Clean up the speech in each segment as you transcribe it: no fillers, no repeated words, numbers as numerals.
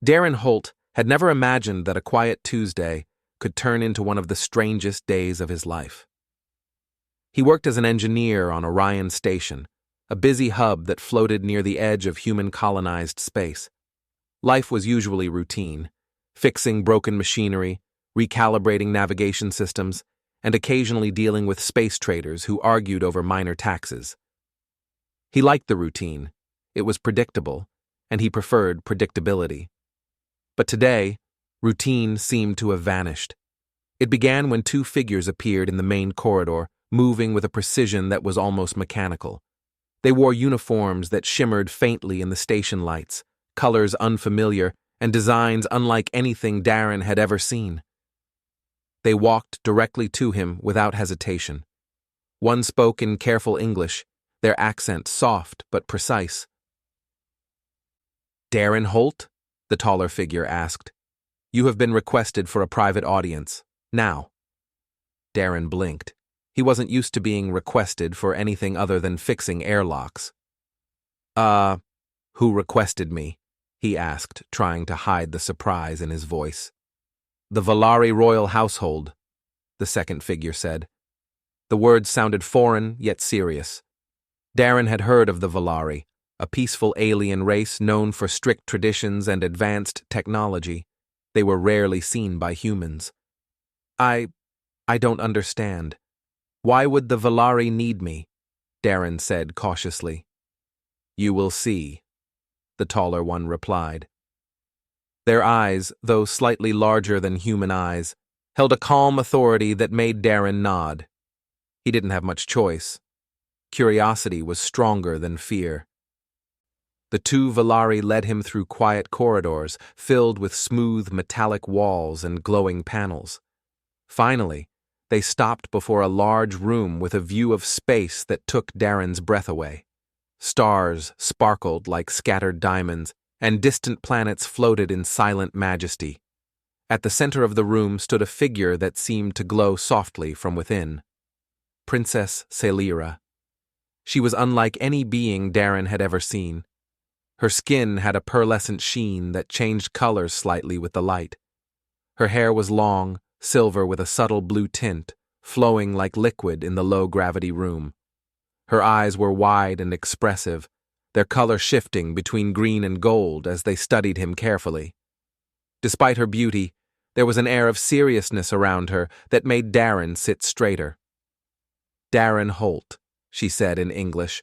Darren Holt had never imagined that a quiet Tuesday could turn into one of the strangest days of his life. He worked as an engineer on Orion Station, a busy hub that floated near the edge of human-colonized space. Life was usually routine, fixing broken machinery, recalibrating navigation systems, and occasionally dealing with space traders who argued over minor taxes. He liked the routine. It was predictable, and he preferred predictability. But today, routine seemed to have vanished. It began when two figures appeared in the main corridor, moving with a precision that was almost mechanical. They wore uniforms that shimmered faintly in the station lights, colors unfamiliar, and designs unlike anything Darren had ever seen. They walked directly to him without hesitation. One spoke in careful English, their accent soft but precise. "Darren Holt?" the taller figure asked. "You have been requested for a private audience. Now." Darren blinked. He wasn't used to being requested for anything other than fixing airlocks. Who requested me?" he asked, trying to hide the surprise in his voice. "The Valari royal household," the second figure said. The words sounded foreign, yet serious. Darren had heard of the Valari, a peaceful alien race known for strict traditions and advanced technology. They were rarely seen by humans. I don't understand. Why would the Valari need me?" Darren said cautiously. "You will see," the taller one replied. Their eyes, though slightly larger than human eyes, held a calm authority that made Darren nod. He didn't have much choice. Curiosity was stronger than fear. The two Valari led him through quiet corridors filled with smooth metallic walls and glowing panels. Finally, they stopped before a large room with a view of space that took Darren's breath away. Stars sparkled like scattered diamonds, and distant planets floated in silent majesty. At the center of the room stood a figure that seemed to glow softly from within. Princess Celira. She was unlike any being Darren had ever seen. Her skin had a pearlescent sheen that changed colors slightly with the light. Her hair was long, silver with a subtle blue tint, flowing like liquid in the low-gravity room. Her eyes were wide and expressive, their color shifting between green and gold as they studied him carefully. Despite her beauty, there was an air of seriousness around her that made Darren sit straighter. "Darren Holt," she said in English,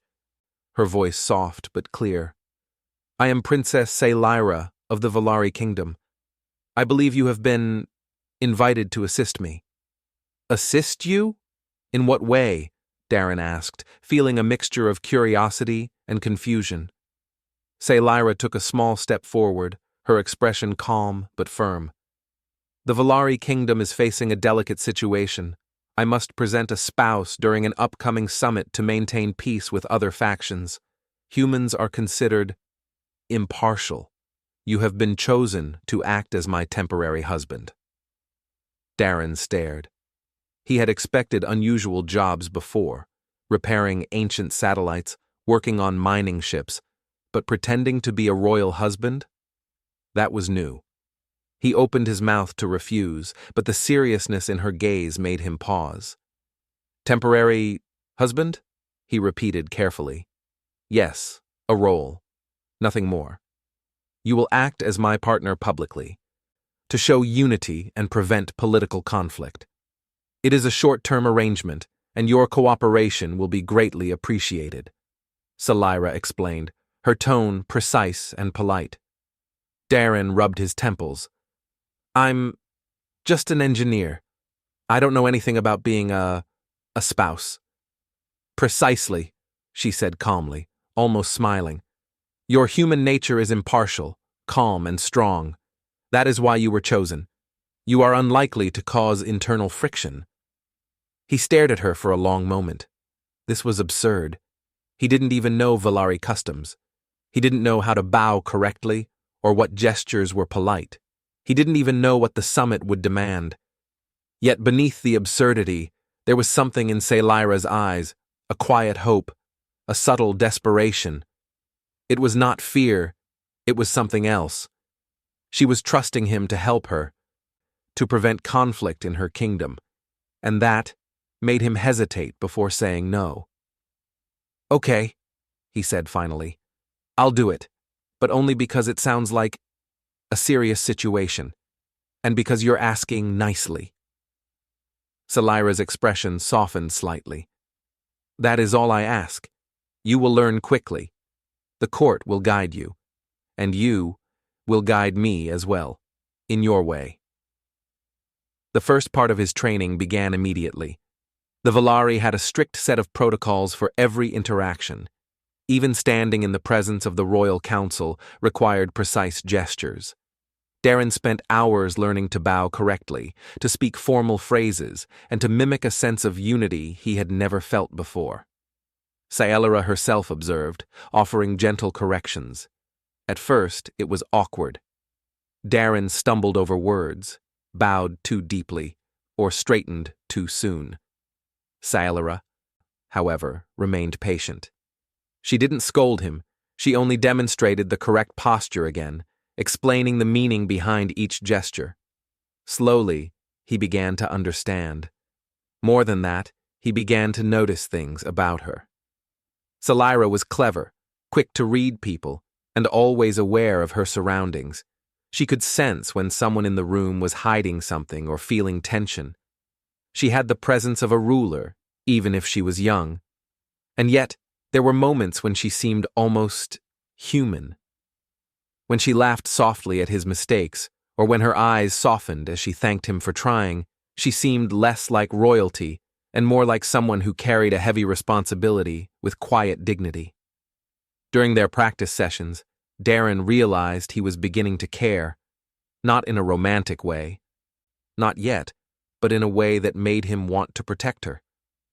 her voice soft but clear. "I am Princess Celira of the Valari Kingdom. I believe you have been invited to assist me." "Assist you? In what way?" Darren asked, feeling a mixture of curiosity and confusion. Celira took a small step forward, her expression calm but firm. "The Valari Kingdom is facing a delicate situation. I must present a spouse during an upcoming summit to maintain peace with other factions. Humans are considered impartial. You have been chosen to act as my temporary husband." Darren stared. He had expected unusual jobs before, repairing ancient satellites, working on mining ships, but pretending to be a royal husband? That was new. He opened his mouth to refuse, but the seriousness in her gaze made him pause. "Temporary husband?" he repeated carefully. "Yes, a role. Nothing more. You will act as my partner publicly, to show unity and prevent political conflict. It is a short-term arrangement, and your cooperation will be greatly appreciated," Celira explained, her tone precise and polite. Darren rubbed his temples. "I'm just an engineer. I don't know anything about being a spouse." "Precisely," she said calmly, almost smiling. "Your human nature is impartial, calm and strong. That is why you were chosen. You are unlikely to cause internal friction." He stared at her for a long moment. This was absurd. He didn't even know Valari customs. He didn't know how to bow correctly or what gestures were polite. He didn't even know what the summit would demand. Yet beneath the absurdity, there was something in Celira's eyes, a quiet hope, a subtle desperation. It was not fear, it was something else. She was trusting him to help her, to prevent conflict in her kingdom, and that made him hesitate before saying no. "Okay," he said finally. "I'll do it, but only because it sounds like a serious situation, and because you're asking nicely." Salira's expression softened slightly. "That is all I ask. You will learn quickly. The court will guide you, and you will guide me as well, in your way." The first part of his training began immediately. The Valari had a strict set of protocols for every interaction. Even standing in the presence of the royal council required precise gestures. Darren spent hours learning to bow correctly, to speak formal phrases, and to mimic a sense of unity he had never felt before. Scifi herself observed, offering gentle corrections. At first, it was awkward. Darren stumbled over words, bowed too deeply, or straightened too soon. Scifi, however, remained patient. She didn't scold him, she only demonstrated the correct posture again, explaining the meaning behind each gesture. Slowly, he began to understand. More than that, he began to notice things about her. Scifi was clever, quick to read people, and always aware of her surroundings. She could sense when someone in the room was hiding something or feeling tension. She had the presence of a ruler, even if she was young. And yet, there were moments when she seemed almost human. When she laughed softly at his mistakes, or when her eyes softened as she thanked him for trying, she seemed less like royalty and more like someone who carried a heavy responsibility with quiet dignity. During their practice sessions, Darren realized he was beginning to care, not in a romantic way, not yet, but in a way that made him want to protect her,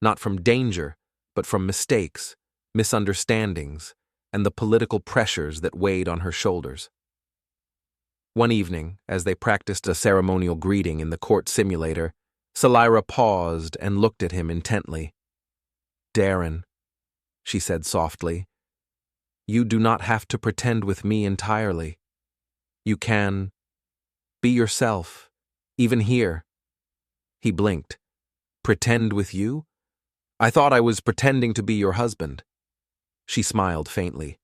not from danger, but from mistakes, misunderstandings, and the political pressures that weighed on her shoulders. One evening, as they practiced a ceremonial greeting in the court simulator, Scifi paused and looked at him intently. "Darren," she said softly, "you do not have to pretend with me entirely. You can be yourself, even here." He blinked. "Pretend with you? I thought I was pretending to be your husband." She smiled faintly.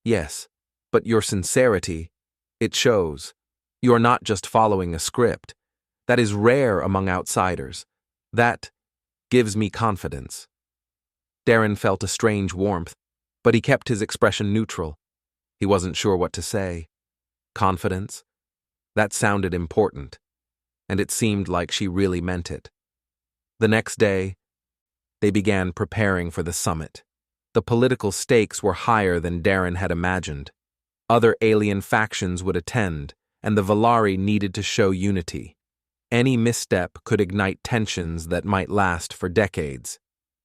"Yes, but your sincerity, it shows. You're not just following a script. That is rare among outsiders. That gives me confidence." Darren felt a strange warmth, but he kept his expression neutral. He wasn't sure what to say. Confidence? That sounded important, and it seemed like she really meant it. The next day, they began preparing for the summit. The political stakes were higher than Darren had imagined. Other alien factions would attend, and the Valari needed to show unity. Any misstep could ignite tensions that might last for decades.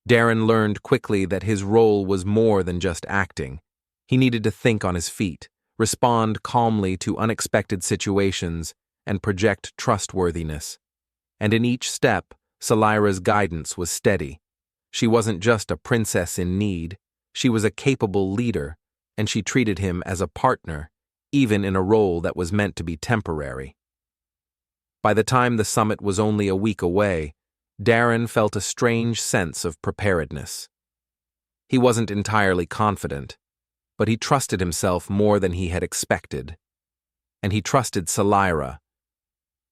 Darren learned quickly that his role was more than just acting. He needed to think on his feet, respond calmly to unexpected situations, and project trustworthiness. And in each step, Scifi's guidance was steady. She wasn't just a princess in need, she was a capable leader, and she treated him as a partner, even in a role that was meant to be temporary. By the time the summit was only a week away, Darren felt a strange sense of preparedness. He wasn't entirely confident, but he trusted himself more than he had expected. And he trusted Scifi,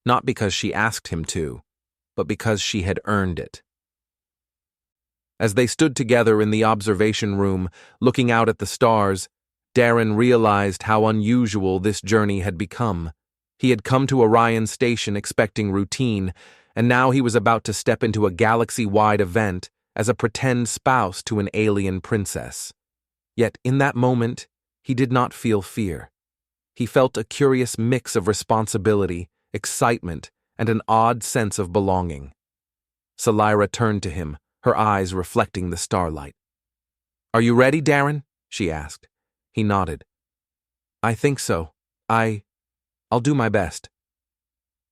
not because she asked him to, but because she had earned it. As they stood together in the observation room, looking out at the stars, Darren realized how unusual this journey had become. He had come to Orion Station expecting routine, and now he was about to step into a galaxy-wide event as a pretend spouse to an alien princess. Yet in that moment, he did not feel fear. He felt a curious mix of responsibility, excitement, and an odd sense of belonging. Scifi turned to him, her eyes reflecting the starlight. "Are you ready, Darren?" she asked. He nodded. "I think so. I'll do my best."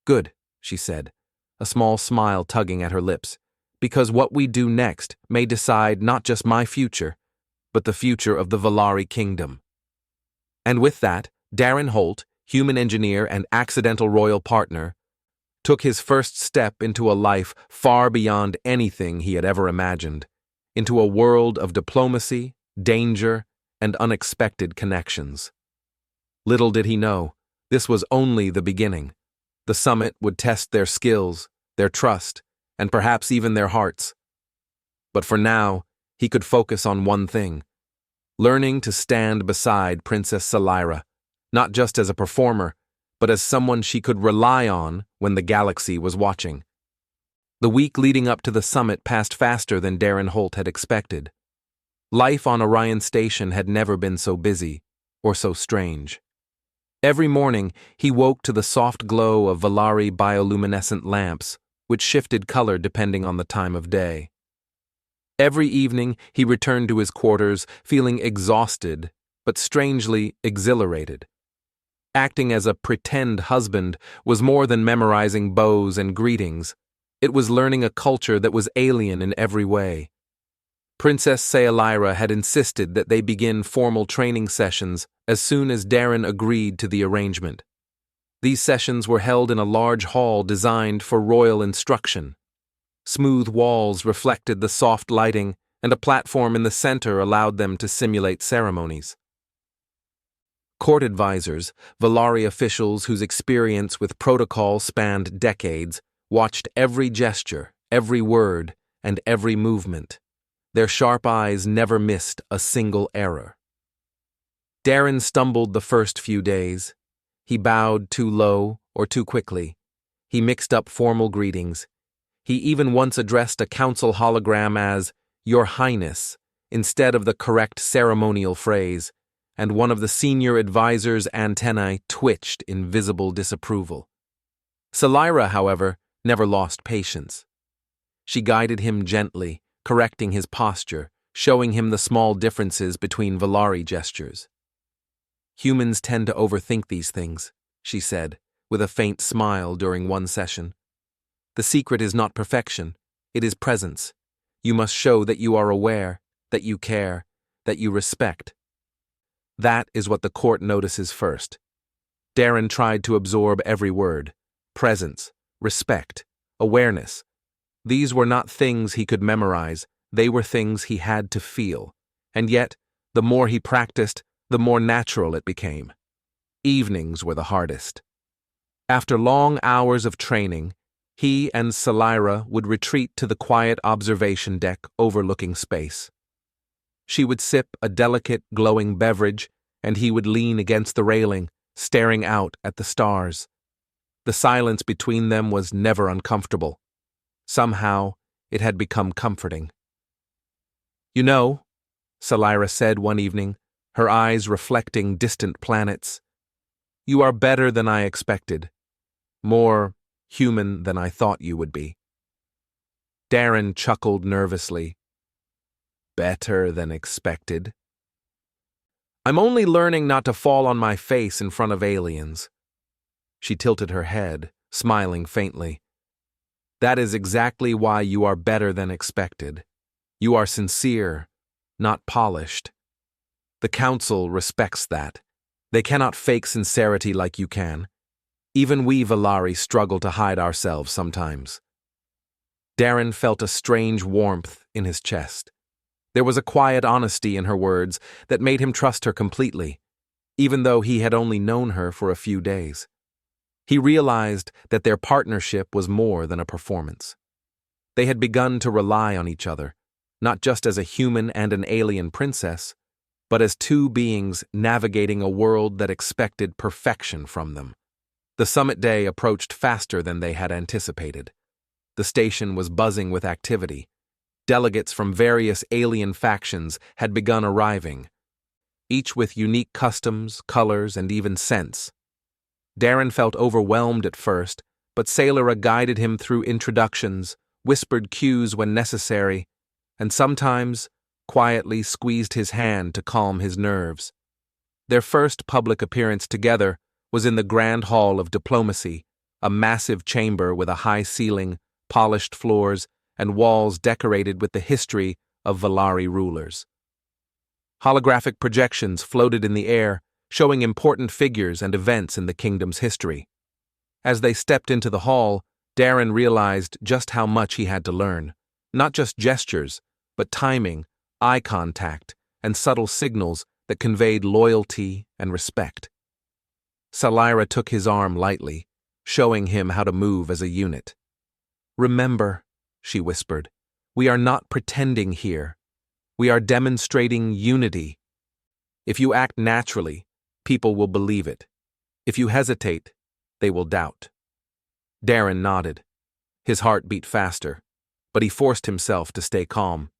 "Good," she said, a small smile tugging at her lips, "because what we do next may decide not just my future, but the future of the Valari kingdom." And with that, Darren Holt, human engineer and accidental royal partner, took his first step into a life far beyond anything he had ever imagined, into a world of diplomacy, danger, and unexpected connections. Little did he know, this was only the beginning. The summit would test their skills, their trust, and perhaps even their hearts. But for now, he could focus on one thing: learning to stand beside Princess Salira, not just as a performer, but as someone she could rely on when the galaxy was watching. The week leading up to the summit passed faster than Darren Holt had expected. Life on Orion Station had never been so busy or so strange. Every morning, he woke to the soft glow of Valari bioluminescent lamps, which shifted color depending on the time of day. Every evening, he returned to his quarters, feeling exhausted, but strangely exhilarated. Acting as a pretend husband was more than memorizing bows and greetings. It was learning a culture that was alien in every way. Princess Salira had insisted that they begin formal training sessions as soon as Darren agreed to the arrangement. These sessions were held in a large hall designed for royal instruction. Smooth walls reflected the soft lighting, and a platform in the center allowed them to simulate ceremonies. Court advisors, Valari officials whose experience with protocol spanned decades, watched every gesture, every word, and every movement. Their sharp eyes never missed a single error. Darren stumbled the first few days. He bowed too low or too quickly. He mixed up formal greetings. He even once addressed a council hologram as "Your Highness" instead of the correct ceremonial phrase, and one of the senior advisor's antennae twitched in visible disapproval. Salira, however, never lost patience. She guided him gently, correcting his posture, showing him the small differences between Valari gestures. "Humans tend to overthink these things," she said, with a faint smile during one session. "The secret is not perfection, it is presence. You must show that you are aware, that you care, that you respect. That is what the court notices first." Darren tried to absorb every word. Presence, respect, awareness. These were not things he could memorize, they were things he had to feel. And yet, the more he practiced, the more natural it became. Evenings were the hardest. After long hours of training, he and Salira would retreat to the quiet observation deck overlooking space. She would sip a delicate, glowing beverage, and he would lean against the railing, staring out at the stars. The silence between them was never uncomfortable. Somehow, it had become comforting. "You know," Salira said one evening, her eyes reflecting distant planets, "you are better than I expected. More human than I thought you would be." Darren chuckled nervously. "Better than expected? I'm only learning not to fall on my face in front of aliens." She tilted her head, smiling faintly. "That is exactly why you are better than expected. You are sincere, not polished. The council respects that. They cannot fake sincerity like you can. Even we Valari struggle to hide ourselves sometimes." Darren felt a strange warmth in his chest. There was a quiet honesty in her words that made him trust her completely, even though he had only known her for a few days. He realized that their partnership was more than a performance. They had begun to rely on each other, not just as a human and an alien princess, but as two beings navigating a world that expected perfection from them. The summit day approached faster than they had anticipated. The station was buzzing with activity. Delegates from various alien factions had begun arriving, each with unique customs, colors, and even scents. Darren felt overwhelmed at first, but Salira guided him through introductions, whispered cues when necessary, and sometimes quietly squeezed his hand to calm his nerves. Their first public appearance together was in the Grand Hall of Diplomacy, a massive chamber with a high ceiling, polished floors, and walls decorated with the history of Valari rulers. Holographic projections floated in the air, showing important figures and events in the kingdom's history. As they stepped into the hall, Darren realized just how much he had to learn. Not just gestures, but timing, eye contact, and subtle signals that conveyed loyalty and respect. Salira took his arm lightly, showing him how to move as a unit. "Remember," she whispered, "we are not pretending here. We are demonstrating unity. If you act naturally, people will believe it. If you hesitate, they will doubt." Darren nodded. His heart beat faster, but he forced himself to stay calm.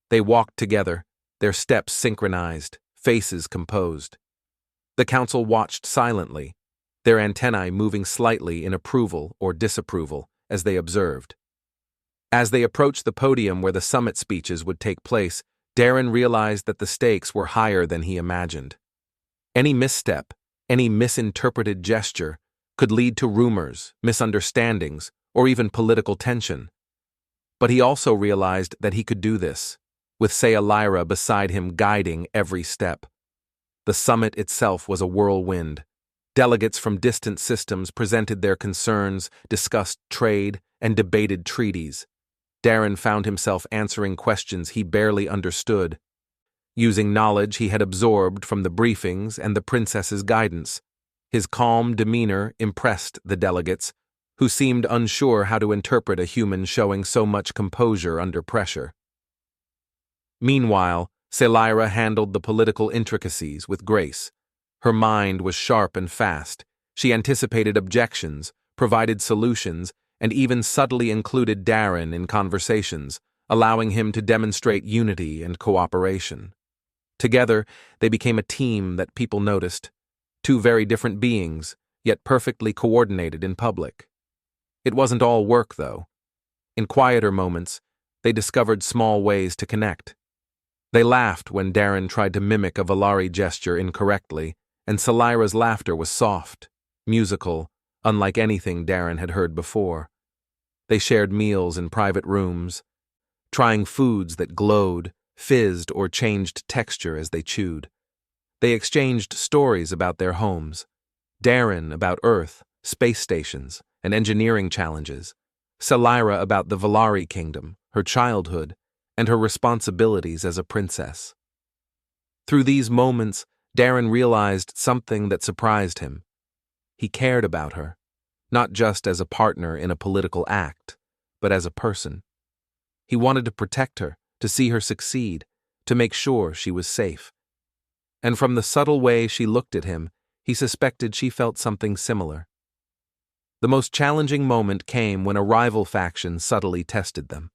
They walked together, their steps synchronized, faces composed. The council watched silently, their antennae moving slightly in approval or disapproval as they observed. As they approached the podium where the summit speeches would take place, Darren realized that the stakes were higher than he imagined. Any misstep, any misinterpreted gesture, could lead to rumors, misunderstandings, or even political tension. But he also realized that he could do this, with Sayalira beside him guiding every step. The summit itself was a whirlwind. Delegates from distant systems presented their concerns, discussed trade, and debated treaties. Darren found himself answering questions he barely understood, using knowledge he had absorbed from the briefings and the princess's guidance. His calm demeanor impressed the delegates, who seemed unsure how to interpret a human showing so much composure under pressure. Meanwhile, Salira handled the political intricacies with grace. Her mind was sharp and fast. She anticipated objections, provided solutions, and even subtly included Darren in conversations, allowing him to demonstrate unity and cooperation. Together, they became a team that people noticed. Two very different beings, yet perfectly coordinated in public. It wasn't all work, though. In quieter moments, they discovered small ways to connect. They laughed when Darren tried to mimic a Valari gesture incorrectly, and Salira's laughter was soft, musical, unlike anything Darren had heard before. They shared meals in private rooms, trying foods that glowed, fizzed, or changed texture as they chewed. They exchanged stories about their homes. Darren about Earth, space stations, and engineering challenges. Salira about the Valari kingdom, her childhood, and her responsibilities as a princess. Through these moments, Darren realized something that surprised him. He cared about her, not just as a partner in a political act, but as a person. He wanted to protect her, to see her succeed, to make sure she was safe. And from the subtle way she looked at him, he suspected she felt something similar. The most challenging moment came when a rival faction subtly tested them.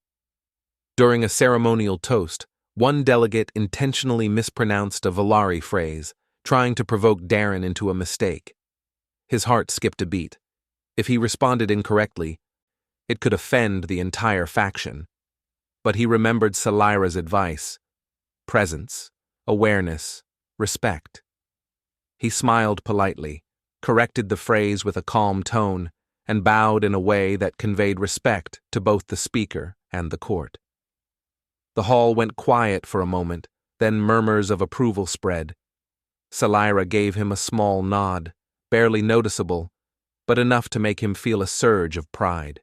During a ceremonial toast, one delegate intentionally mispronounced a Valari phrase, trying to provoke Darren into a mistake. His heart skipped a beat. If he responded incorrectly, it could offend the entire faction. But he remembered Salira's advice: presence, awareness, respect. He smiled politely, corrected the phrase with a calm tone, and bowed in a way that conveyed respect to both the speaker and the court. The hall went quiet for a moment, then murmurs of approval spread. Salira gave him a small nod, barely noticeable, but enough to make him feel a surge of pride.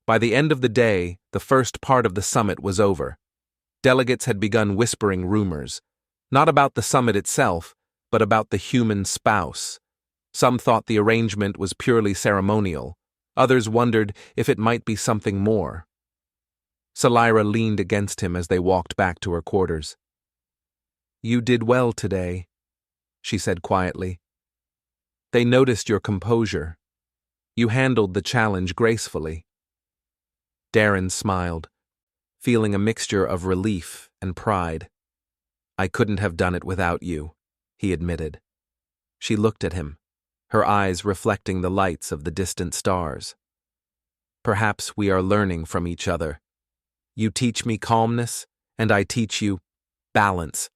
By the end of the day, the first part of the summit was over. Delegates had begun whispering rumors, not about the summit itself, but about the human spouse. Some thought the arrangement was purely ceremonial. Others wondered if it might be something more. Salira leaned against him as they walked back to her quarters. "You did well today," she said quietly. "They noticed your composure. You handled the challenge gracefully." Darren smiled, feeling a mixture of relief and pride. "I couldn't have done it without you," he admitted. She looked at him, her eyes reflecting the lights of the distant stars. "Perhaps we are learning from each other. You teach me calmness, and I teach you balance."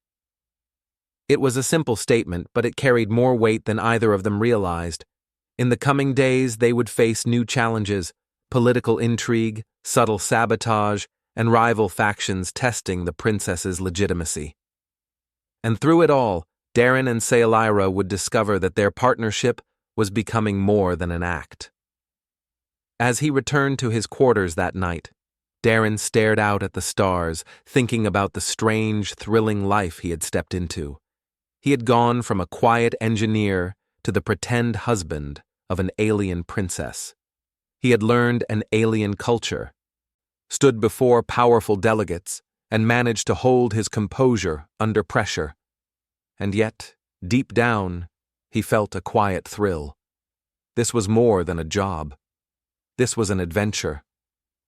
It was a simple statement, but it carried more weight than either of them realized. In the coming days, they would face new challenges: political intrigue, subtle sabotage, and rival factions testing the princess's legitimacy. And through it all, Darren and Sayalira would discover that their partnership was becoming more than an act. As he returned to his quarters that night, Darren stared out at the stars, thinking about the strange, thrilling life he had stepped into. He had gone from a quiet engineer to the pretend husband of an alien princess. He had learned an alien culture, stood before powerful delegates, and managed to hold his composure under pressure. And yet, deep down, he felt a quiet thrill. This was more than a job. This was an adventure,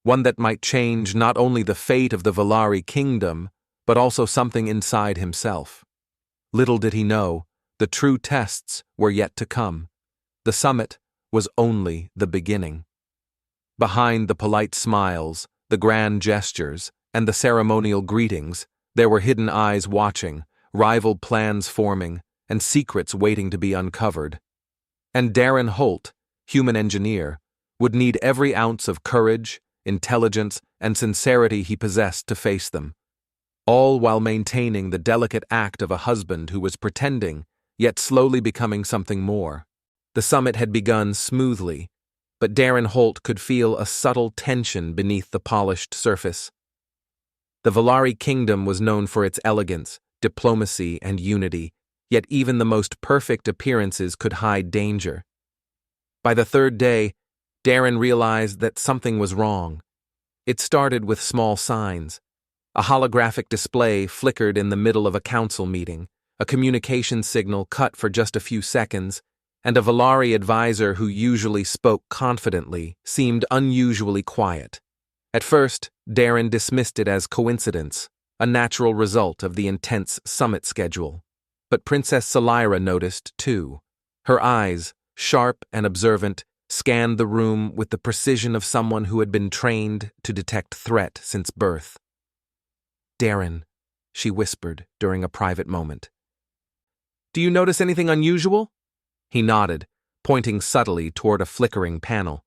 one that might change not only the fate of the Valari kingdom, but also something inside himself. Little did he know, the true tests were yet to come. The summit was only the beginning. Behind the polite smiles, the grand gestures, and the ceremonial greetings, there were hidden eyes watching, rival plans forming, and secrets waiting to be uncovered. And Darren Holt, human engineer, would need every ounce of courage, intelligence, and sincerity he possessed to face them, all while maintaining the delicate act of a husband who was pretending, yet slowly becoming something more. The summit had begun smoothly, but Darren Holt could feel a subtle tension beneath the polished surface. The Valari kingdom was known for its elegance, diplomacy, and unity, yet even the most perfect appearances could hide danger. By the third day, Darren realized that something was wrong. It started with small signs. A holographic display flickered in the middle of a council meeting, a communication signal cut for just a few seconds, and a Valari advisor who usually spoke confidently seemed unusually quiet. At first, Darren dismissed it as coincidence, a natural result of the intense summit schedule. But Princess Sayalira noticed, too. Her eyes, sharp and observant, scanned the room with the precision of someone who had been trained to detect threat since birth. "Darren," she whispered during a private moment. "Do you notice anything unusual?" He nodded, pointing subtly toward a flickering panel.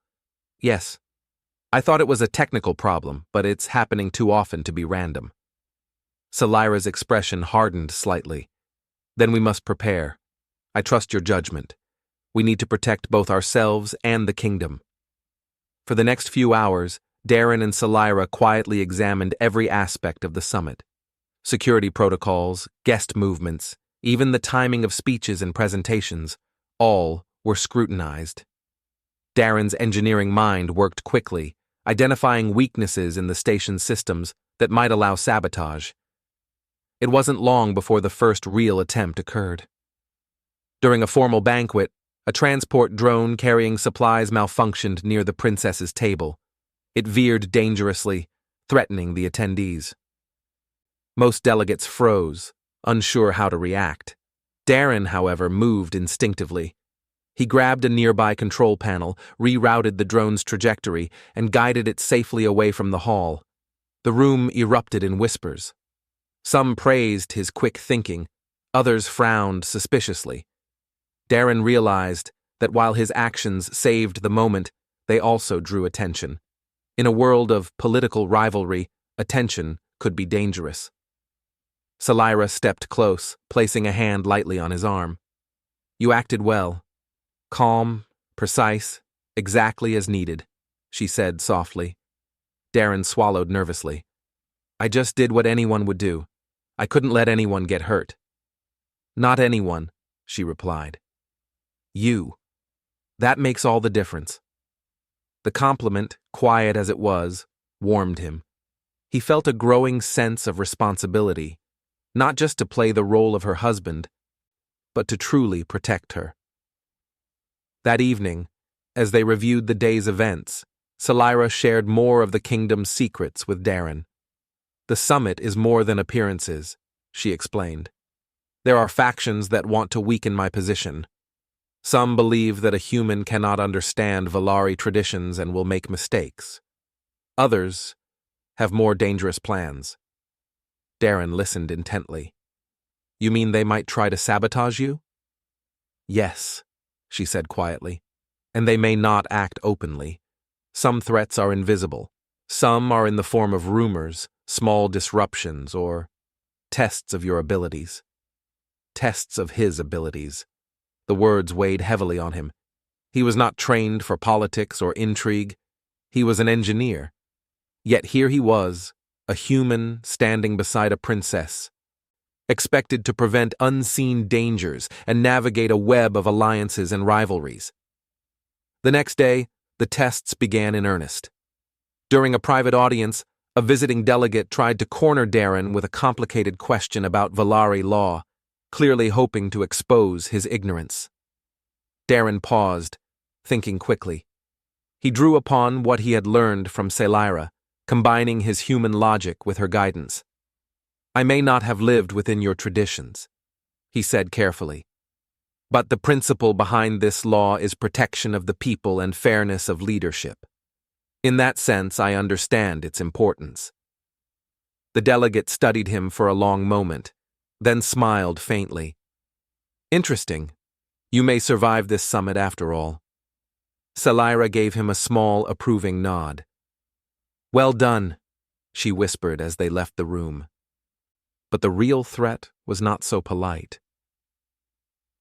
"Yes. I thought it was a technical problem, but it's happening too often to be random." Sayalira's expression hardened slightly. "Then we must prepare. I trust your judgment. We need to protect both ourselves and the kingdom." For the next few hours, Darren and Sayalira quietly examined every aspect of the summit. Security protocols, guest movements, even the timing of speeches and presentations, all were scrutinized. Darren's engineering mind worked quickly, identifying weaknesses in the station's systems that might allow sabotage. It wasn't long before the first real attempt occurred. During a formal banquet, a transport drone carrying supplies malfunctioned near the princess's table. It veered dangerously, threatening the attendees. Most delegates froze, unsure how to react. Darren, however, moved instinctively. He grabbed a nearby control panel, rerouted the drone's trajectory, and guided it safely away from the hall. The room erupted in whispers. Some praised his quick thinking, others frowned suspiciously. Darren realized that while his actions saved the moment, they also drew attention. In a world of political rivalry, attention could be dangerous. Sayalira stepped close, placing a hand lightly on his arm. "You acted well. Calm, precise, exactly as needed," she said softly. Darren swallowed nervously. "I just did what anyone would do. I couldn't let anyone get hurt." "Not anyone," she replied. "You. That makes all the difference." The compliment, quiet as it was, warmed him. He felt a growing sense of responsibility, not just to play the role of her husband, but to truly protect her. That evening, as they reviewed the day's events, Sayalira shared more of the kingdom's secrets with Darren. "The summit is more than appearances," she explained. "There are factions that want to weaken my position. Some believe that a human cannot understand Valari traditions and will make mistakes. Others have more dangerous plans." Darren listened intently. "You mean they might try to sabotage you?" "Yes," she said quietly. "And they may not act openly. Some threats are invisible. Some are in the form of rumors, small disruptions, or tests of your abilities." tests of his abilities. The words weighed heavily on him. He was not trained for politics or intrigue. He was an engineer. Yet here he was, a human standing beside a princess, expected to prevent unseen dangers and navigate a web of alliances and rivalries. The next day, the tests began in earnest. During a private audience, a visiting delegate tried to corner Darren with a complicated question about Valari law, clearly hoping to expose his ignorance. Darren paused, thinking quickly. He drew upon what he had learned from Scifi, combining his human logic with her guidance. "I may not have lived within your traditions," he said carefully, "but the principle behind this law is protection of the people and fairness of leadership. In that sense, I understand its importance." The delegate studied him for a long moment, then smiled faintly. "Interesting. You may survive this summit after all." Scifi gave him a small, approving nod. "Well done," she whispered as they left the room. But the real threat was not so polite.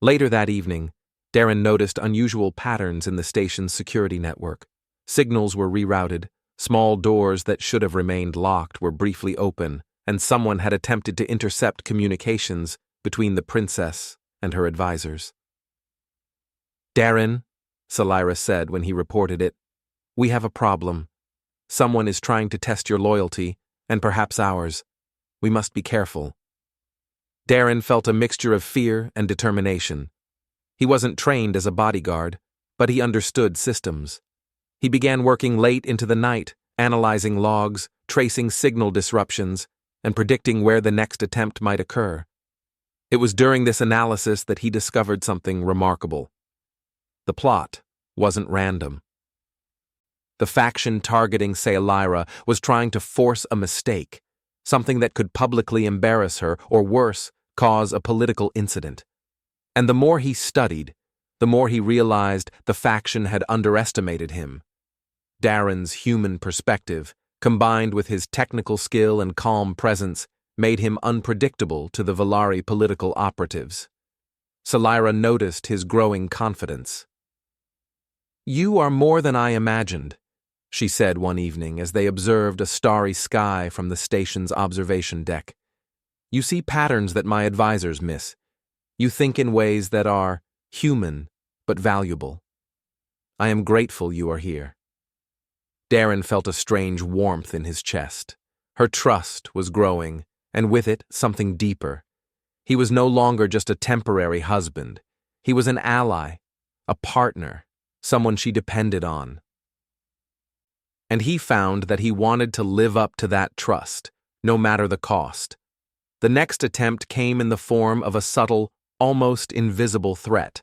Later that evening, Darren noticed unusual patterns in the station's security network. Signals were rerouted, small doors that should have remained locked were briefly open, and someone had attempted to intercept communications between the princess and her advisors. "Darren," Scifi said when he reported it, "we have a problem. Someone is trying to test your loyalty, and perhaps ours. We must be careful." Darren felt a mixture of fear and determination. He wasn't trained as a bodyguard, but he understood systems. He began working late into the night, analyzing logs, tracing signal disruptions, and predicting where the next attempt might occur. It was during this analysis that he discovered something remarkable. The plot wasn't random. The faction targeting Scifi was trying to force a mistake, something that could publicly embarrass her, or worse, cause a political incident. And the more he studied, the more he realized the faction had underestimated him. Darren's human perspective, combined with his technical skill and calm presence, made him unpredictable to the Valari political operatives. Scifi noticed his growing confidence. "You are more than I imagined," she said one evening as they observed a starry sky from the station's observation deck. "You see patterns that my advisors miss. You think in ways that are human but valuable. I am grateful you are here." Darren felt a strange warmth in his chest. Her trust was growing, and with it, something deeper. He was no longer just a temporary husband. He was an ally, a partner, someone she depended on. And he found that he wanted to live up to that trust, no matter the cost. The next attempt came in the form of a subtle, almost invisible threat.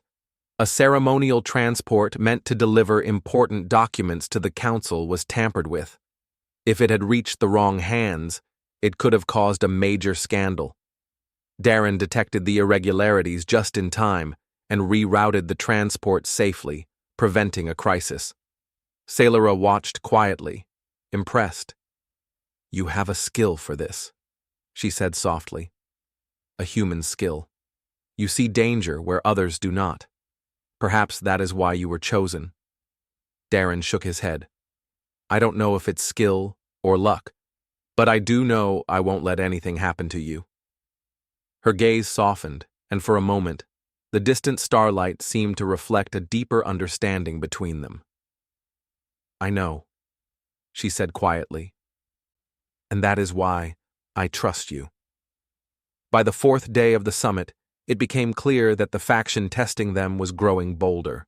A ceremonial transport meant to deliver important documents to the council was tampered with. If it had reached the wrong hands, it could have caused a major scandal. Darren detected the irregularities just in time and rerouted the transport safely, preventing a crisis. Scifi watched quietly, impressed. "You have a skill for this," she said softly. "A human skill. You see danger where others do not. Perhaps that is why you were chosen." Darren shook his head. "I don't know if it's skill or luck, but I do know I won't let anything happen to you." Her gaze softened, and for a moment, the distant starlight seemed to reflect a deeper understanding between them. "I know," she said quietly, "and that is why I trust you." By the fourth day of the summit, it became clear that the faction testing them was growing bolder.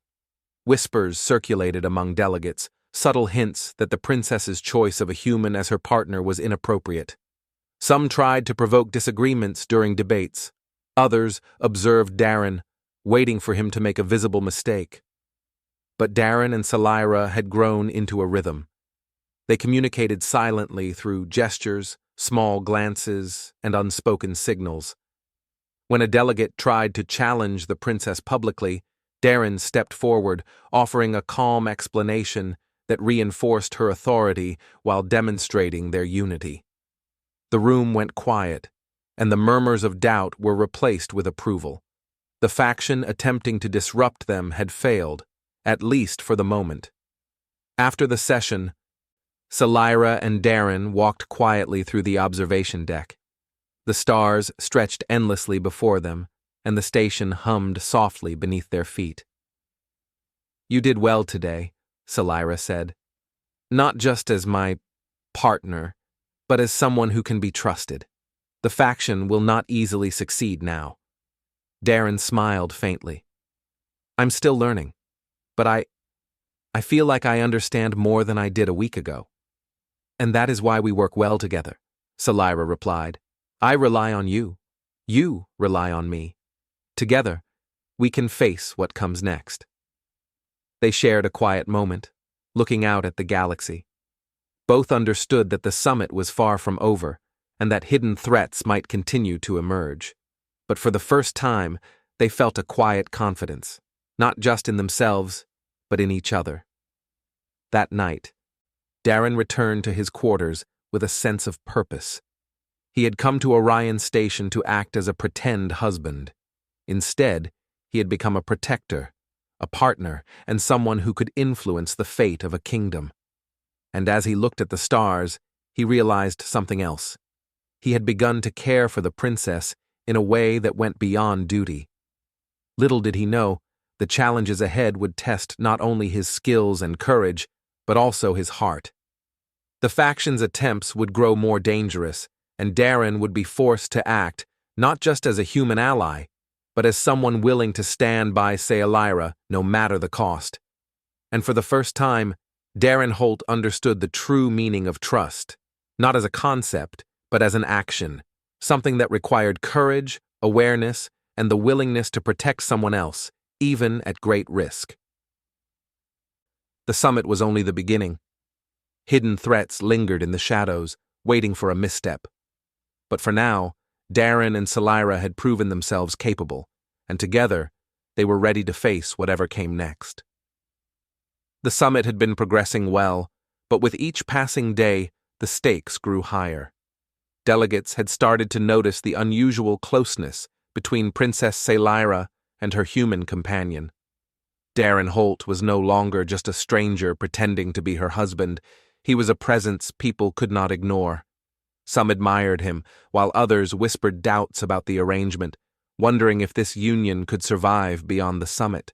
Whispers circulated among delegates, subtle hints that the princess's choice of a human as her partner was inappropriate. Some tried to provoke disagreements during debates. Others observed Darren, waiting for him to make a visible mistake. But Darren and Scifi had grown into a rhythm. They communicated silently through gestures, small glances, and unspoken signals. When a delegate tried to challenge the princess publicly, Darren stepped forward, offering a calm explanation that reinforced her authority while demonstrating their unity. The room went quiet, and the murmurs of doubt were replaced with approval. The faction attempting to disrupt them had failed, at least for the moment. After the session, Salira and Darren walked quietly through the observation deck. The stars stretched endlessly before them, and the station hummed softly beneath their feet. "You did well today," Salira said. "Not just as my partner, but as someone who can be trusted. The faction will not easily succeed now." Darren smiled faintly. "I'm still learning, but I feel like I understand more than I did a week ago." "And that is why we work well together," Salira replied. "I rely on you. You rely on me. Together, we can face what comes next." They shared a quiet moment, looking out at the galaxy. Both understood that the summit was far from over, and that hidden threats might continue to emerge. But for the first time, they felt a quiet confidence, not just in themselves, but in each other. That night, Darren returned to his quarters with a sense of purpose. He had come to Orion Station to act as a pretend husband. Instead, he had become a protector, a partner, and someone who could influence the fate of a kingdom. And as he looked at the stars, he realized something else. He had begun to care for the princess in a way that went beyond duty. Little did he know, the challenges ahead would test not only his skills and courage, but also his heart. The faction's attempts would grow more dangerous, and Darren would be forced to act not just as a human ally, but as someone willing to stand by Salira no matter the cost. And for the first time, Darren Holt understood the true meaning of trust, not as a concept, but as an action, something that required courage, awareness, and the willingness to protect someone else, even at great risk. The summit was only the beginning. Hidden threats lingered in the shadows, waiting for a misstep. But for now, Darren and Salira had proven themselves capable, and together, they were ready to face whatever came next. The summit had been progressing well, but with each passing day, the stakes grew higher. Delegates had started to notice the unusual closeness between Princess Salira and her human companion. Darren Holt was no longer just a stranger pretending to be her husband. He was a presence people could not ignore. Some admired him, while others whispered doubts about the arrangement, wondering if this union could survive beyond the summit.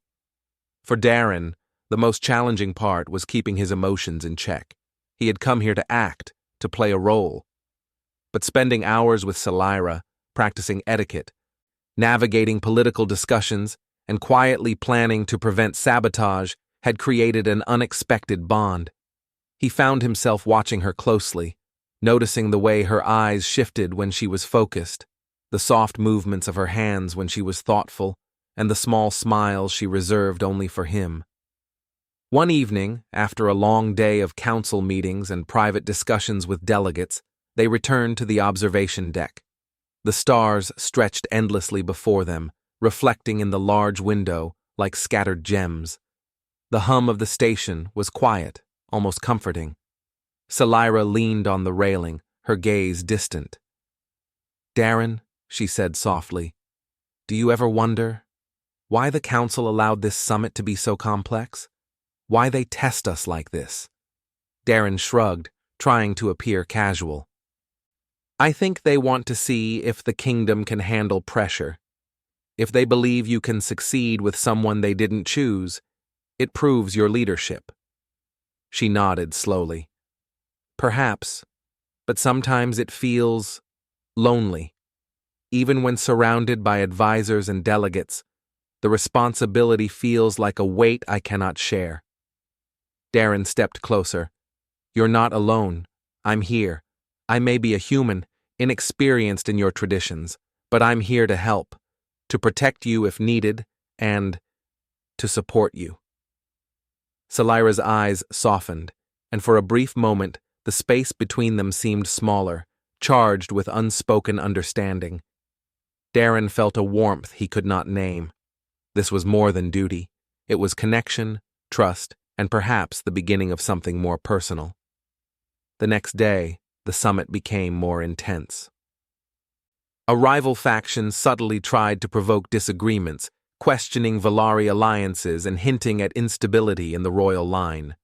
For Darren, the most challenging part was keeping his emotions in check. He had come here to act, to play a role. But spending hours with Salira, practicing etiquette, navigating political discussions, and quietly planning to prevent sabotage had created an unexpected bond. He found himself watching her closely, noticing the way her eyes shifted when she was focused, the soft movements of her hands when she was thoughtful, and the small smiles she reserved only for him. One evening, after a long day of council meetings and private discussions with delegates, they returned to the observation deck. The stars stretched endlessly before them, reflecting in the large window like scattered gems. The hum of the station was quiet, almost comforting. Salira leaned on the railing, her gaze distant. "Darren," she said softly, "do you ever wonder why the council allowed this summit to be so complex? Why they test us like this?" Darren shrugged, trying to appear casual. "I think they want to see if the kingdom can handle pressure. If they believe you can succeed with someone they didn't choose, it proves your leadership." She nodded slowly. "Perhaps, but sometimes it feels lonely. Even when surrounded by advisors and delegates, the responsibility feels like a weight I cannot share." Darren stepped closer. "You're not alone. I'm here. I may be a human, inexperienced in your traditions, but I'm here to help, to protect you if needed, and to support you." Salira's eyes softened, and for a brief moment, the space between them seemed smaller, charged with unspoken understanding. Darren felt a warmth he could not name. This was more than duty. It was connection, trust, and perhaps the beginning of something more personal. The next day, the summit became more intense. A rival faction subtly tried to provoke disagreements, questioning Valari alliances and hinting at instability in the royal line.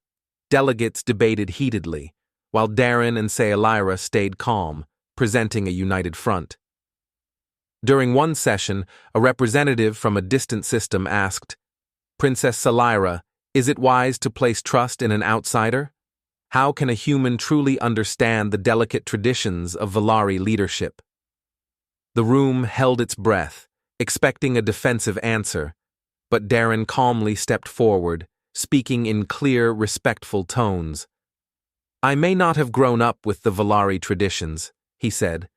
Delegates debated heatedly, while Darren and Saelira stayed calm, presenting a united front. During one session, a representative from a distant system asked, "Princess Saelira, is it wise to place trust in an outsider? How can a human truly understand the delicate traditions of Valari leadership?" The room held its breath, expecting a defensive answer, but Darren calmly stepped forward, speaking in clear, respectful tones. "I may not have grown up with the Valari traditions," he said,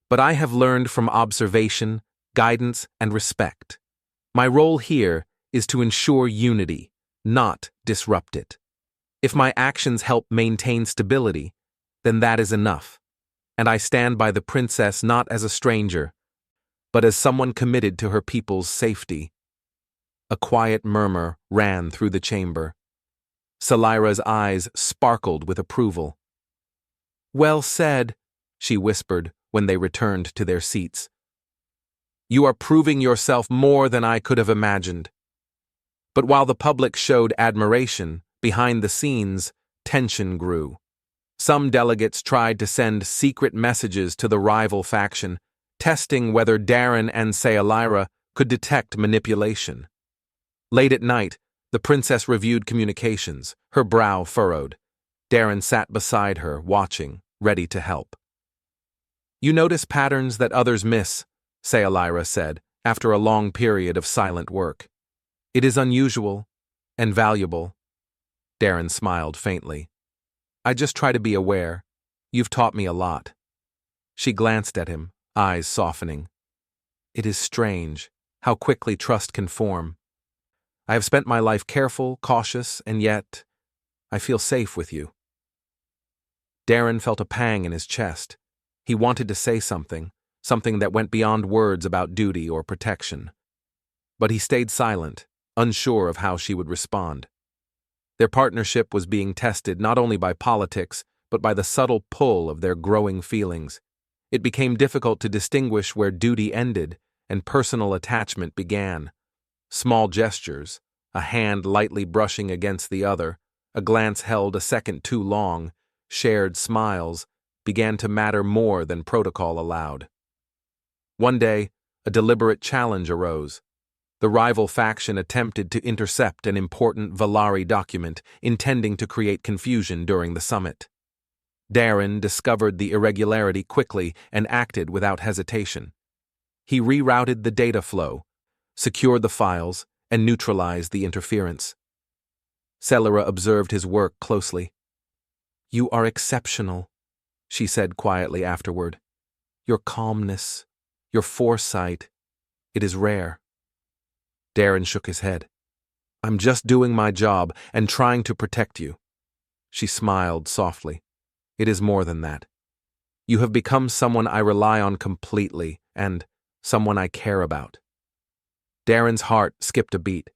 "but I have learned from observation, guidance, and respect. My role here is to ensure unity, not disrupt it. If my actions help maintain stability, then that is enough, and I stand by the princess not as a stranger, but as someone committed to her people's safety." A quiet murmur ran through the chamber. Saelira's eyes sparkled with approval. "Well said," she whispered when they returned to their seats. "You are proving yourself more than I could have imagined." But while the public showed admiration, behind the scenes, tension grew. Some delegates tried to send secret messages to the rival faction, testing whether Darren and Saelira could detect manipulation. Late at night, the princess reviewed communications, her brow furrowed. Darren sat beside her, watching, ready to help. "You notice patterns that others miss," Saelira said, after a long period of silent work. "It is unusual and valuable." Darren smiled faintly. "I just try to be aware. You've taught me a lot." She glanced at him, eyes softening. "It is strange how quickly trust can form. I have spent my life careful, cautious, and yet I feel safe with you." Darren felt a pang in his chest. He wanted to say something that went beyond words about duty or protection. But he stayed silent, unsure of how she would respond. Their partnership was being tested not only by politics, but by the subtle pull of their growing feelings. It became difficult to distinguish where duty ended and personal attachment began. Small gestures, a hand lightly brushing against the other, a glance held a second too long, shared smiles, began to matter more than protocol allowed. One day, a deliberate challenge arose. The rival faction attempted to intercept an important Valari document, intending to create confusion during the summit. Darren discovered the irregularity quickly and acted without hesitation. He rerouted the data flow, secured the files, and neutralized the interference. Saelira observed his work closely. "You are exceptional," she said quietly afterward. "Your calmness, your foresight, it is rare." Darren shook his head. "I'm just doing my job and trying to protect you." She smiled softly. "It is more than that. You have become someone I rely on completely and someone I care about." Darren's heart skipped a beat.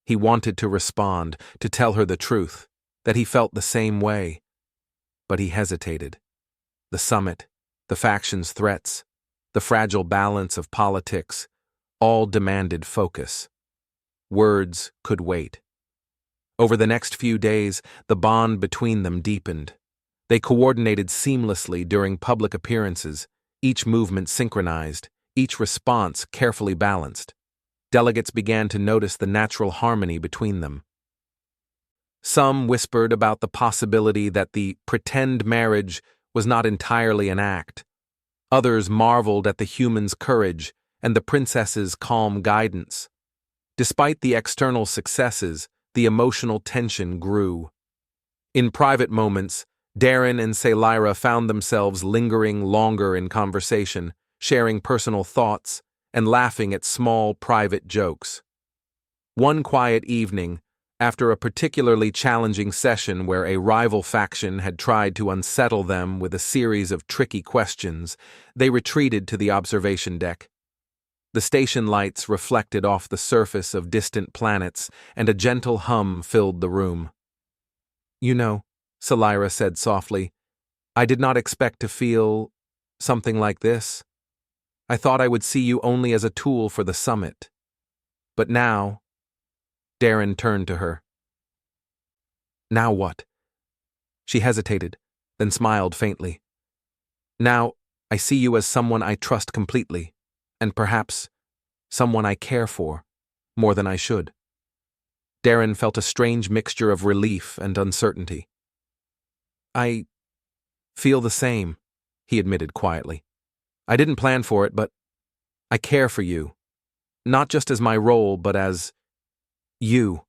He wanted to respond, to tell her the truth, that he felt the same way. But he hesitated. The summit, the faction's threats, the fragile balance of politics, all demanded focus. Words could wait. Over the next few days, the bond between them deepened. They coordinated seamlessly during public appearances, each movement synchronized, each response carefully balanced. Delegates began to notice the natural harmony between them. Some whispered about the possibility that the pretend marriage was not entirely an act. Others marveled at the human's courage and the princess's calm guidance. Despite the external successes, the emotional tension grew. In private moments, Darren and Saelira found themselves lingering longer in conversation, sharing personal thoughts, and laughing at small private jokes. One quiet evening, after a particularly challenging session where a rival faction had tried to unsettle them with a series of tricky questions, they retreated to the observation deck. The station lights reflected off the surface of distant planets, and a gentle hum filled the room. "You know," Saelira said softly, "I did not expect to feel something like this. I thought I would see you only as a tool for the summit. But now, Darren turned to her. Now what? She hesitated, then smiled faintly. Now, I see you as someone I trust completely, and perhaps someone I care for, more than I should. Darren felt a strange mixture of relief and uncertainty. I feel the same, he admitted quietly. I didn't plan for it, but I care for you. Not just as my role, but as you.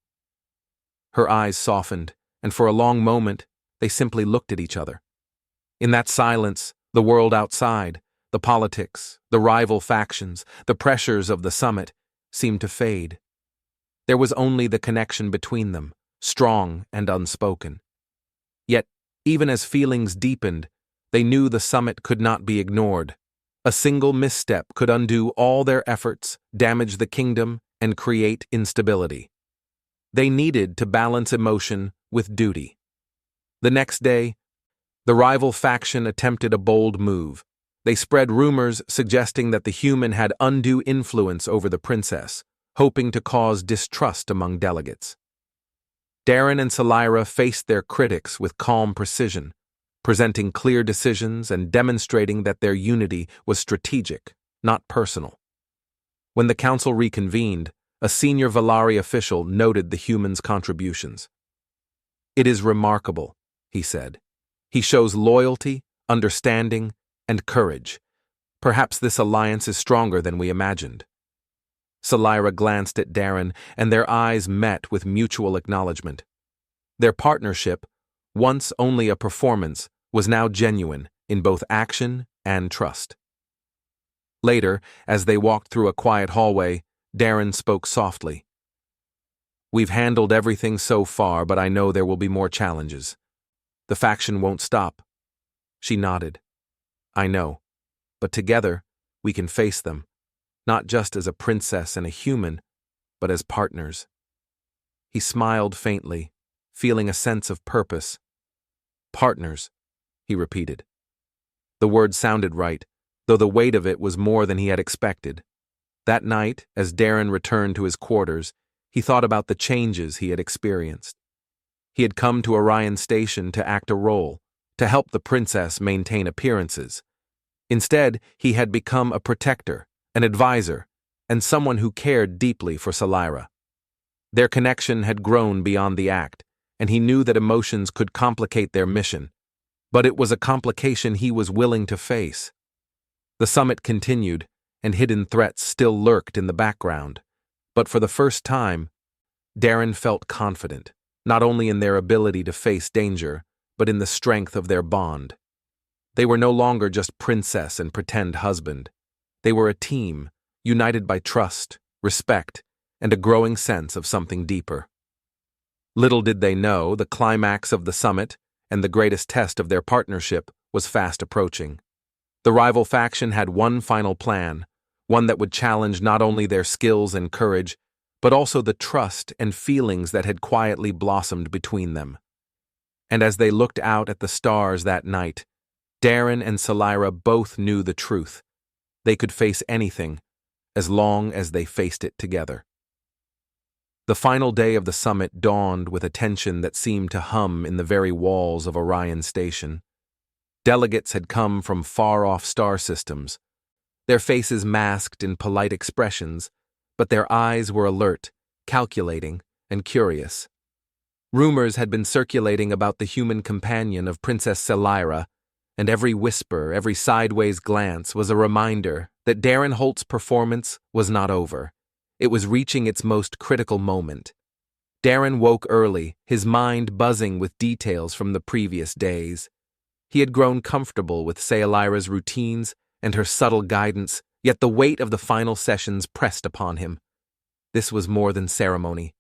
Her eyes softened, and for a long moment, they simply looked at each other. In that silence, the world outside, the politics, the rival factions, the pressures of the summit, seemed to fade. There was only the connection between them, strong and unspoken. Yet, even as feelings deepened, they knew the summit could not be ignored. A single misstep could undo all their efforts, damage the kingdom, and create instability. They needed to balance emotion with duty. The next day, the rival faction attempted a bold move. They spread rumors suggesting that the human had undue influence over the princess, hoping to cause distrust among delegates. Darren and Scifi faced their critics with calm precision, presenting clear decisions and demonstrating that their unity was strategic, not personal. When the council reconvened, a senior Valari official noted the human's contributions. It is remarkable, he said. He shows loyalty, understanding, and courage. Perhaps this alliance is stronger than we imagined. Scifi glanced at Darren, and their eyes met with mutual acknowledgement. Their partnership, once only a performance, was now genuine in both action and trust. Later, as they walked through a quiet hallway, Darren spoke softly. We've handled everything so far, but I know there will be more challenges. The faction won't stop. She nodded. I know, but together we can face them, not just as a princess and a human, but as partners. He smiled faintly, feeling a sense of purpose. Partners, he repeated. The word sounded right, though the weight of it was more than he had expected. That night, as Darren returned to his quarters, he thought about the changes he had experienced. He had come to Orion Station to act a role, to help the princess maintain appearances. Instead, he had become a protector, an advisor, and someone who cared deeply for Scifi. Their connection had grown beyond the act, and he knew that emotions could complicate their mission. But it was a complication he was willing to face. The summit continued, and hidden threats still lurked in the background. But for the first time, Darren felt confident, not only in their ability to face danger, but in the strength of their bond. They were no longer just princess and pretend husband. They were a team, united by trust, respect, and a growing sense of something deeper. Little did they know, the climax of the summit, and the greatest test of their partnership, was fast approaching. The rival faction had one final plan, one that would challenge not only their skills and courage, but also the trust and feelings that had quietly blossomed between them. And as they looked out at the stars that night, Darren and Scifi both knew the truth. They could face anything, as long as they faced it together. The final day of the summit dawned with a tension that seemed to hum in the very walls of Orion Station. Delegates had come from far-off star systems, their faces masked in polite expressions, but their eyes were alert, calculating, and curious. Rumors had been circulating about the human companion of Princess Scifi, and every whisper, every sideways glance was a reminder that Darren Holt's performance was not over. It was reaching its most critical moment. Darren woke early, his mind buzzing with details from the previous days. He had grown comfortable with Scifi's routines and her subtle guidance, yet the weight of the final sessions pressed upon him. This was more than ceremony.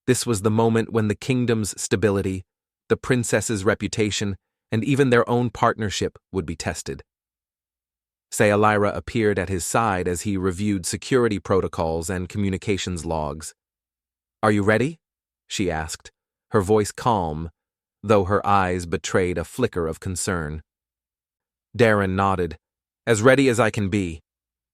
This was the moment when the kingdom's stability, the princess's reputation, and even their own partnership would be tested. Scifi appeared at his side as he reviewed security protocols and communications logs. "Are you ready?" she asked, her voice calm, though her eyes betrayed a flicker of concern. Darren nodded. "As ready as I can be."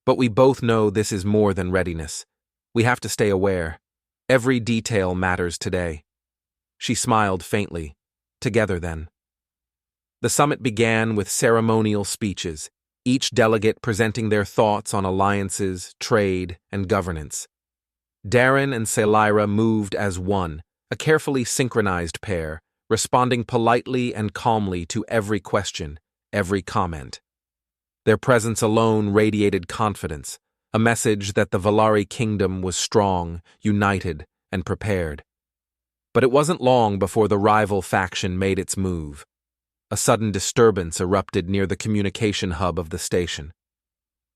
But we both know this is more than readiness. We have to stay aware. Every detail matters today." She smiled faintly. "Together, then." The summit began with ceremonial speeches, each delegate presenting their thoughts on alliances, trade, and governance. Darren and Scifi moved as one, a carefully synchronized pair, responding politely and calmly to every question, every comment. Their presence alone radiated confidence, a message that the Valari kingdom was strong, united, and prepared. But it wasn't long before the rival faction made its move. A sudden disturbance erupted near the communication hub of the station.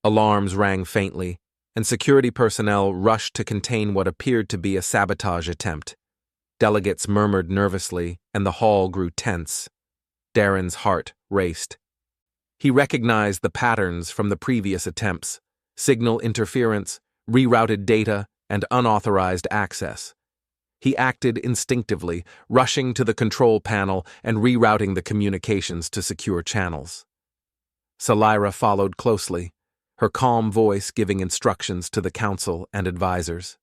Alarms rang faintly, and security personnel rushed to contain what appeared to be a sabotage attempt. Delegates murmured nervously, and the hall grew tense. Darren's heart raced. He recognized the patterns from the previous attempts: signal interference, rerouted data, and unauthorized access. He acted instinctively, rushing to the control panel and rerouting the communications to secure channels. Scifi followed closely, her calm voice giving instructions to the council and advisors.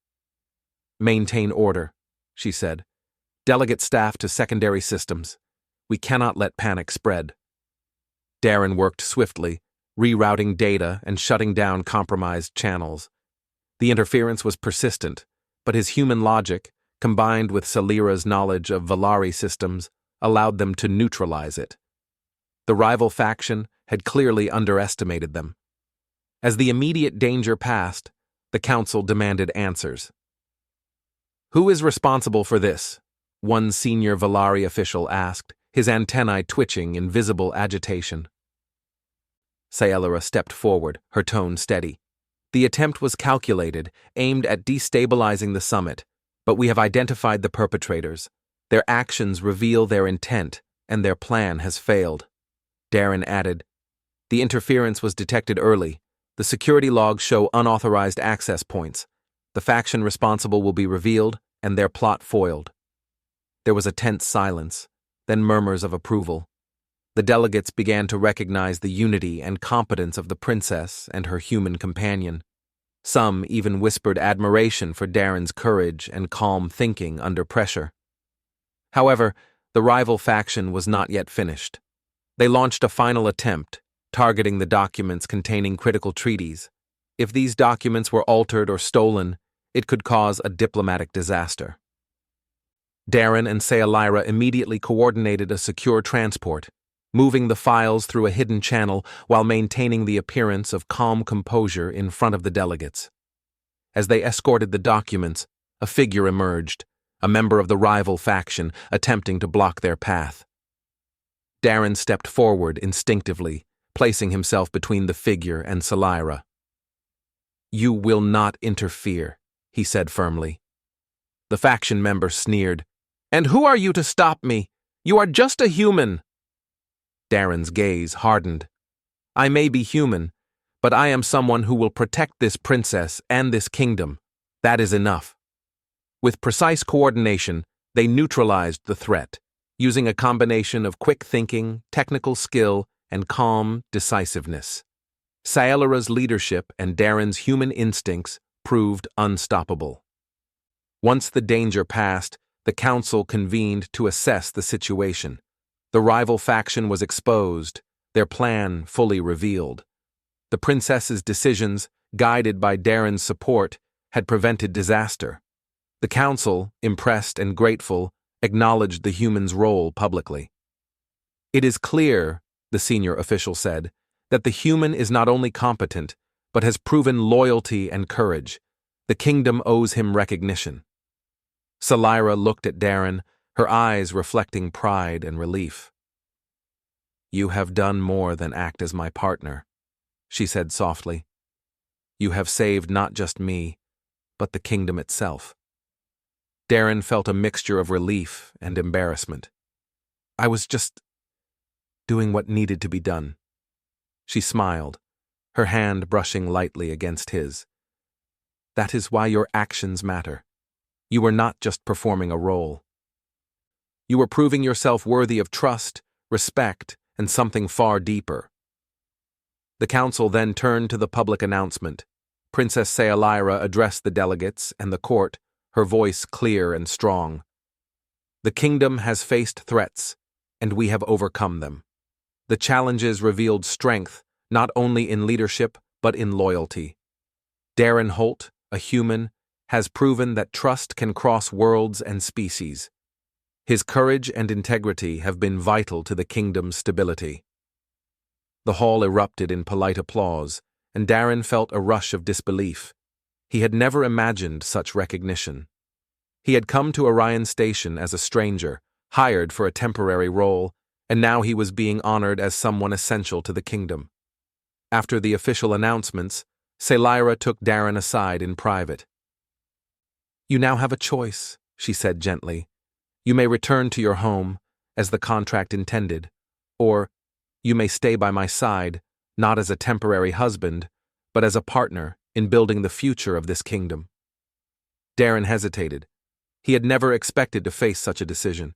"Maintain order," she said. "Delegate staff to secondary systems. We cannot let panic spread." Darren worked swiftly, rerouting data and shutting down compromised channels. The interference was persistent, but his human logic, combined with Scifi's knowledge of Valari systems, allowed them to neutralize it. The rival faction had clearly underestimated them. As the immediate danger passed, the council demanded answers. "Who is responsible for this?" one senior Valari official asked, his antennae twitching in visible agitation. Scifi stepped forward, her tone steady. "The attempt was calculated, aimed at destabilizing the summit, but we have identified the perpetrators. Their actions reveal their intent, and their plan has failed." Darren added, "The interference was detected early. The security logs show unauthorized access points. The faction responsible will be revealed, and their plot foiled." There was a tense silence, then murmurs of approval. The delegates began to recognize the unity and competence of the princess and her human companion. Some even whispered admiration for Darren's courage and calm thinking under pressure. However, the rival faction was not yet finished. They launched a final attempt, targeting the documents containing critical treaties. If these documents were altered or stolen, it could cause a diplomatic disaster. Darren and Scifi immediately coordinated a secure transport, moving the files through a hidden channel while maintaining the appearance of calm composure in front of the delegates. As they escorted the documents, a figure emerged, a member of the rival faction attempting to block their path. Darren stepped forward instinctively, placing himself between the figure and Scifi. "You will not interfere," he said firmly. The faction member sneered. "And who are you to stop me? You are just a human." Darren's gaze hardened. "I may be human, but I am someone who will protect this princess and this kingdom. That is enough." With precise coordination, they neutralized the threat, using a combination of quick thinking, technical skill, and calm decisiveness. Scifi's leadership and Darren's human instincts proved unstoppable. Once the danger passed, the council convened to assess the situation. The rival faction was exposed, their plan fully revealed. The princess's decisions, guided by Darren's support, had prevented disaster. The council, impressed and grateful, acknowledged the human's role publicly. "It is clear," the senior official said, "that the human is not only competent, but has proven loyalty and courage. The kingdom owes him recognition." Scifi looked at Darren, her eyes reflecting pride and relief. "You have done more than act as my partner," she said softly. "You have saved not just me, but the kingdom itself." Darren felt a mixture of relief and embarrassment. "I was just doing what needed to be done." She smiled, her hand brushing lightly against his. "That is why your actions matter. You were not just performing a role. You were proving yourself worthy of trust, respect, and something far deeper." The council then turned to the public announcement. Princess Sealyra addressed the delegates and the court, her voice clear and strong. The kingdom has faced threats, and we have overcome them. The challenges revealed strength, not only in leadership, but in loyalty. Darren Holt, a human, has proven that trust can cross worlds and species. His courage and integrity have been vital to the kingdom's stability. The hall erupted in polite applause, and Darren felt a rush of disbelief. He had never imagined such recognition. He had come to Orion Station as a stranger, hired for a temporary role, and now he was being honored as someone essential to the kingdom. After the official announcements, Sealyra took Darren aside in private. "You now have a choice," she said gently. "You may return to your home, as the contract intended, or you may stay by my side, not as a temporary husband, but as a partner in building the future of this kingdom." Darren hesitated. He had never expected to face such a decision.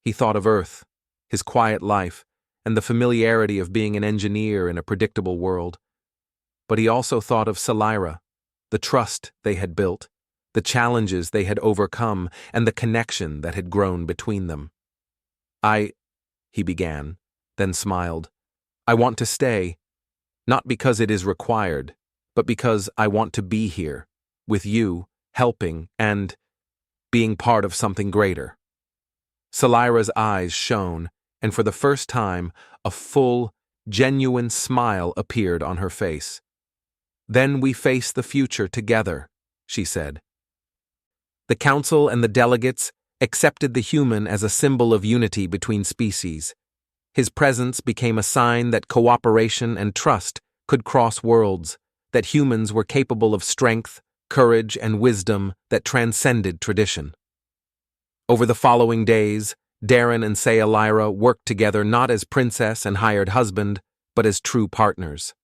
He thought of Earth, his quiet life, and the familiarity of being an engineer in a predictable world. But he also thought of Sealyra, the trust they had built, the challenges they had overcome, and the connection that had grown between them. He began, then smiled. "I want to stay, not because it is required, but because I want to be here, with you, helping, and being part of something greater." Sealyra's eyes shone, and for the first time, a full, genuine smile appeared on her face. "Then we face the future together," she said. The council and the delegates accepted the human as a symbol of unity between species. His presence became a sign that cooperation and trust could cross worlds, that humans were capable of strength, courage, and wisdom that transcended tradition. Over the following days, Darren and Sealyra worked together not as princess and hired husband, but as true partners.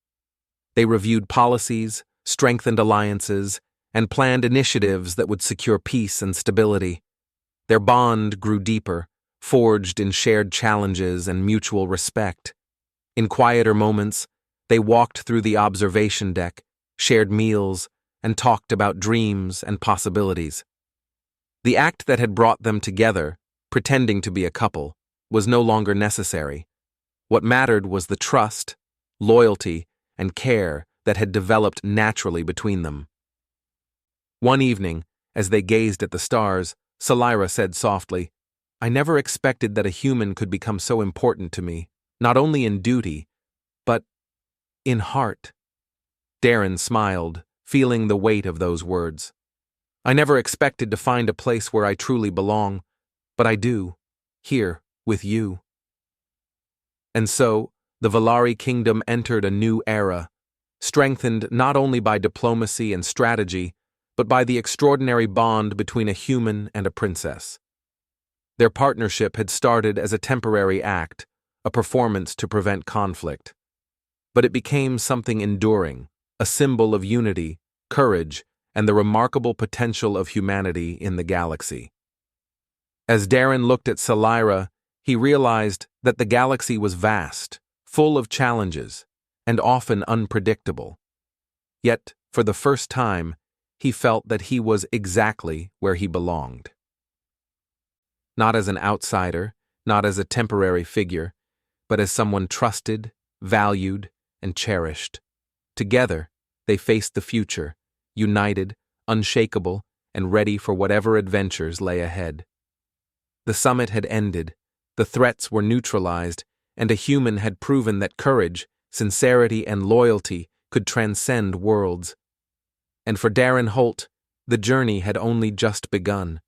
They reviewed policies, strengthened alliances, and planned initiatives that would secure peace and stability. Their bond grew deeper, forged in shared challenges and mutual respect. In quieter moments, they walked through the observation deck, shared meals, and talked about dreams and possibilities. The act that had brought them together, pretending to be a couple, was no longer necessary. What mattered was the trust, loyalty, and care that had developed naturally between them. One evening, as they gazed at the stars, Sealyra said softly, "I never expected that a human could become so important to me, not only in duty, but in heart." Darren smiled, feeling the weight of those words. "I never expected to find a place where I truly belong, but I do, here, with you." And so, the Valari kingdom entered a new era, strengthened not only by diplomacy and strategy, but by the extraordinary bond between a human and a princess. Their partnership had started as a temporary act, a performance to prevent conflict. But it became something enduring, a symbol of unity, courage, and the remarkable potential of humanity in the galaxy. As Darren looked at Sealyra, he realized that the galaxy was vast, full of challenges, and often unpredictable. Yet, for the first time, he felt that he was exactly where he belonged. Not as an outsider, not as a temporary figure, but as someone trusted, valued, and cherished. Together, they faced the future, united, unshakable, and ready for whatever adventures lay ahead. The summit had ended, the threats were neutralized, and a human had proven that courage, sincerity, and loyalty could transcend worlds. And for Darren Holt, the journey had only just begun.